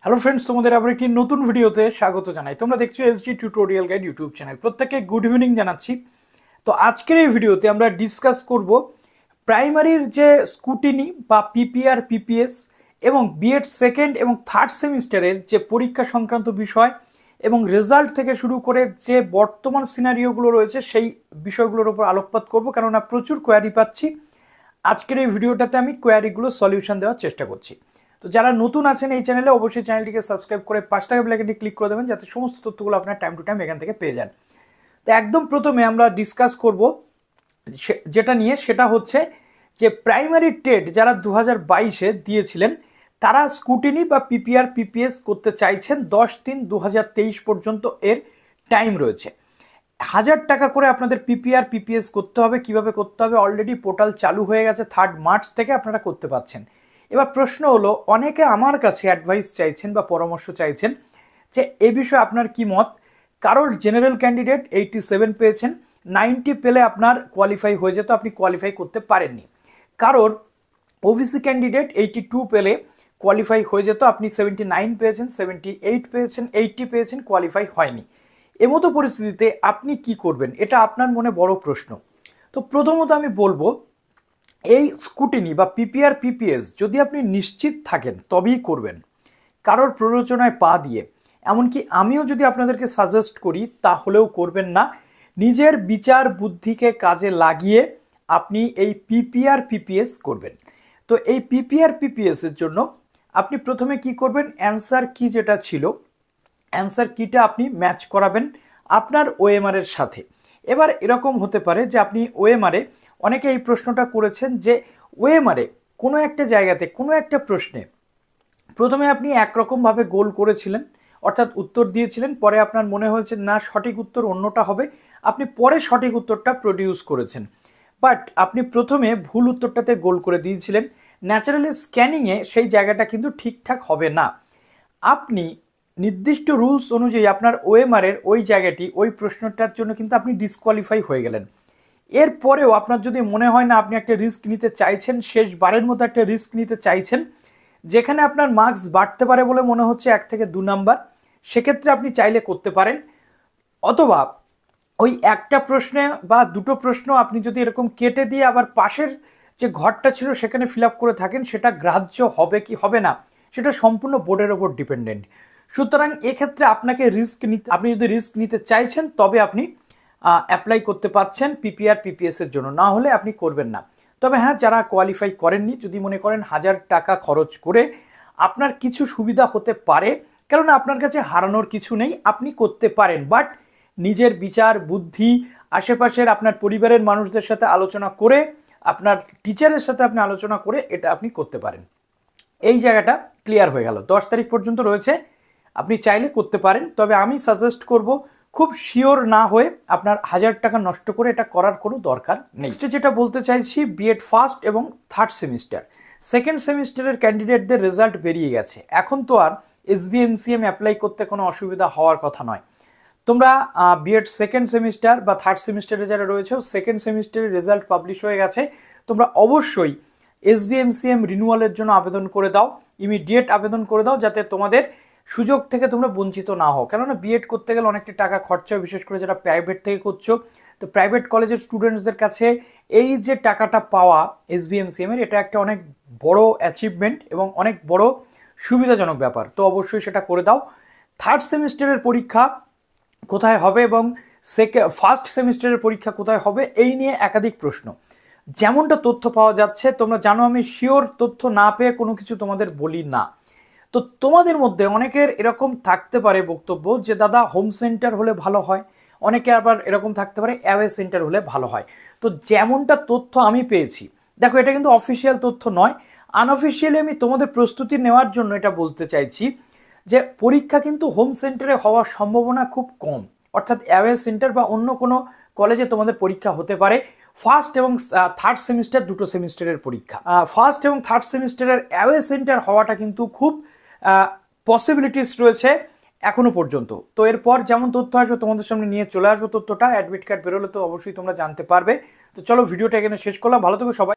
Hello friends, তোমাদের আবার একটি নতুন ভিডিওতে স্বাগত জানাই। তোমরা দেখছো SG tutorial guide YouTube channel. প্রত্যেককে গুড ইভিনিং জানাচ্ছি। তো আজকের এই ভিডিওতে আমরা ডিসকাস করব প্রাইমারির যে স্কুটিনি বা পিপিআর পিপিএস এবং বিএড সেকেন্ড এবং থার্ড সেমিস্টারের যে পরীক্ষা সংক্রান্ত বিষয় এবং রেজাল্ট থেকে শুরু করে যে বর্তমান সিনারিওগুলো রয়েছে সেই বিষয়গুলোর উপর আলোকপাত করব, কেননা প্রচুর কোয়ারি পাচ্ছি। আজকের এই ভিডিওটাতে আমি কোয়ারিগুলো সলিউশন দেওয়ার চেষ্টা করছি। তো যারা নতুন আছেন এই চ্যানেলে, অবশ্যই চ্যানেলটিকে সাবস্ক্রাইব করে পাঁচ টাকা বেল আইকনটি ক্লিক করে দেবেন, যাতে সমস্ত তথ্যগুলো আপনার টাইম টু টাইম এখান থেকে পেয়ে যান। তো একদম প্রথমে আমরা ডিসকাস করব যেটা নিয়ে, সেটা হচ্ছে যে প্রাইমারি টেট যারা 2022-এ দিয়েছিলেন তারা স্কুটিনি বা পিপিআর পিপিএস করতে চাইছেন 10/3/2023 পর্যন্ত এর টাইম রয়েছে। 1000 টাকা করে আপনাদের পিপিআর পিপিএস করতে হবে। কিভাবে করতে হবে? অলরেডি পোর্টাল চালু হয়ে গেছে, 3 মার্চ থেকে আপনারা করতে পারছেন। এবার প্রশ্ন হলো, অনেকে আমার কাছে অ্যাডভাইস চাইছেন বা পরামর্শ চাইছেন যে এ বিষয়ে আপনার কি মত। কারোর জেনারেল ক্যান্ডিডেট 87 পেয়েছেন, 90 পেলে আপনার কোয়ালিফাই হয়ে যেত, আপনি কোয়ালিফাই করতে পারেননি। কারোর ওবিসি ক্যান্ডিডেট 82 পেলে কোয়ালিফাই হয়ে যেত, আপনি 79 পেয়েছেন, 78 পেয়েছেন, 80 পেয়েছেন, কোয়ালিফাই হয়নি। এমতো পরিস্থিতিতে আপনি কি করবেন? এটা আপনার মনে বড় প্রশ্ন। তো প্রথমত আমি বলবো, এই স্কুটিনি বা পিপিআর পিপিএস যদি আপনি নিশ্চিত থাকেন তবেই করবেন, কারোর প্ররোচনায় পা দিয়ে। এমনকি আমিও যদি আপনাদেরকে সাজেস্ট করি তাহলেও করবেন না। নিজের বিচার বুদ্ধিকে কাজে লাগিয়ে আপনি এই পিপিআর পিপিএস করবেন। তো এই পিপিআর পিপিএস এর জন্য আপনি প্রথমে কি করবেন? অ্যান্সার কি যেটা ছিল, অ্যান্সার কিটা আপনি ম্যাচ করাবেন আপনার ওএমআর এর সাথে। এবার এরকম হতে পারে যে আপনি ওএমআরে, অনেকে এই প্রশ্নটা করেছেন যে ওএমআরে কোনো একটা জায়গাতে কোনো একটা প্রশ্নে প্রথমে আপনি একরকমভাবে গোল করেছিলেন, অর্থাৎ উত্তর দিয়েছিলেন, পরে আপনার মনে হয়েছে না সঠিক উত্তর অন্যটা হবে, আপনি পরে সঠিক উত্তরটা প্রডিউস করেছেন। বাট আপনি প্রথমে ভুল উত্তরটাতে গোল করে দিয়েছিলেন। ন্যাচারালি স্ক্যানিংয়ে সেই জায়গাটা কিন্তু ঠিকঠাক হবে না। আপনি নির্দিষ্ট রুলস অনুযায়ী আপনার ওএমআর এর ওই জায়গাটি, ওই প্রশ্নটার জন্য কিন্তু আপনি ডিসকোয়ালিফাই হয়ে গেলেন। এরপরেও আপনার যদি মনে হয় না আপনি একটা রিস্ক নিতে চাইছেন, শেষবারের মতো একটা রিস্ক নিতে চাইছেন যেখানে আপনার মার্কস বাড়তে পারে বলে মনে হচ্ছে 1 থেকে 2 নাম্বার, সেক্ষেত্রে আপনি চাইলে করতে পারেন। অথবা ওই একটা প্রশ্নে বা দুটো প্রশ্ন আপনি যদি এরকম কেটে দিয়ে আবার পাশের যে ঘরটা ছিল সেখানে ফিল আপ করে থাকেন, সেটা গ্রাহ্য হবে কি হবে না সেটা সম্পূর্ণ বোর্ডের ওপর ডিপেন্ডেন্ট। সুতরাং এক্ষেত্রে আপনাকে রিস্ক নিতে, আপনি যদি রিস্ক নিতে চাইছেন তবে আপনি অ্যাপ্লাই করতে পারছেন পিপিআর পিপিএস এর জন্য, না হলে আপনি করবেন না। তবে হ্যাঁ, যারা কোয়ালিফাই করেননি, যদি মনে করেন 1000 টাকা খরচ করে আপনার কিছু সুবিধা হতে পারে, কেননা আপনার কাছে হারানোর কিছু নেই, আপনি করতে পারেন। বাট নিজের বিচার বুদ্ধি, আশেপাশের আপনার পরিবারের মানুষদের সাথে আলোচনা করে, আপনার টিচারের সাথে আপনি আলোচনা করে এটা আপনি করতে পারেন। এই জায়গাটা ক্লিয়ার হয়ে গেল। 10 তারিখ পর্যন্ত রয়েছে, আপনি চাইলে করতে পারেন। তবে আমি সাজেস্ট করব, খুব শিওর না হয়ে আপনার 1000 টাকা নষ্ট করে এটা করার কোনো দরকার নেই। যেটা বলতে চাইছি, বিএড ফার্স্ট এবং থার্ড সেমিস্টার, সেকেন্ড সেমিস্টারের ক্যান্ডিডেটদের রেজাল্ট বেরিয়ে গেছে। এখন তো আর এসবিএমসিএম অ্যাপ্লাই করতে কোনো অসুবিধা হওয়ার কথা নয়। তোমরা বিএড সেকেন্ড সেমিস্টার বা থার্ড সেমিস্টারে যারা রয়েছে, সেকেন্ড সেমিস্টারের রেজাল্ট পাবলিশ হয়ে গেছে। তোমরা অবশ্যই এসবিএমসিএম রিনিউয়ালের জন্য আবেদন করে দাও, ইমিডিয়েট আবেদন করে দাও, যাতে তোমাদের সুযোগ থেকে তোমরা বঞ্চিত না হও। কেননা বিএড করতে গেলে অনেকটা টাকা খরচা হয়, বিশেষ করে যারা প্রাইভেট থেকে করছো। তো প্রাইভেট কলেজের স্টুডেন্টসদের কাছে এই যে টাকাটা পাওয়া এসবিএমসিএম এর, এটা একটা অনেক বড় অ্যাচিভমেন্ট এবং অনেক বড় সুবিধাজনক ব্যাপার। তো অবশ্যই সেটা করে দাও। থার্ড সেমিস্টারের পরীক্ষা কোথায় হবে এবং ফার্স্ট সেমিস্টারের পরীক্ষা কোথায় হবে, এই নিয়ে একাধিক প্রশ্ন। যেমনটা তথ্য পাওয়া যাচ্ছে, তোমরা জানো আমি শিওর তথ্য না পেয়ে কোনো কিছু তোমাদের বলি না। তো তোমাদের মধ্যে অনেকের এরকম থাকতে পারে বক্তব্য যে দাদা হোম সেন্টার হলে ভালো হয়, অনেকে আবার এরকম থাকতে পারে অ্যাওয়ে সেন্টার হলে ভালো হয়। তো যেমনটা তথ্য আমি পেয়েছি, দেখো এটা কিন্তু অফিসিয়াল তথ্য নয়, আনঅফিসিয়ালি আমি তোমাদের প্রস্তুতি নেওয়ার জন্য এটা বলতে চাইছি যে পরীক্ষা কিন্তু হোম সেন্টারে হওয়ার সম্ভাবনা খুব কম। অর্থাৎ অ্যাওয়ে সেন্টার বা অন্য কোনো কলেজে তোমাদের পরীক্ষা হতে পারে। ফার্স্ট এবং থার্ড সেমিস্টার, দুটো সেমিস্টারের পরীক্ষা। ফার্স্ট এবং থার্ড সেমিস্টারের অ্যাওয়ে সেন্টার হওয়াটা কিন্তু খুব পসিবিলিটিস রয়েছে এখনো পর্যন্ত। তো এরপর যেমন তথ্য আসবে তোমাদের সামনে নিয়ে চলে আসবো তথ্যটা। অ্যাডমিট কার্ড বেরোলে তো অবশ্যই তোমরা জানতে পারবে। তো চলো ভিডিওটা এখানে শেষ করলাম। ভালো থেকো সবাই।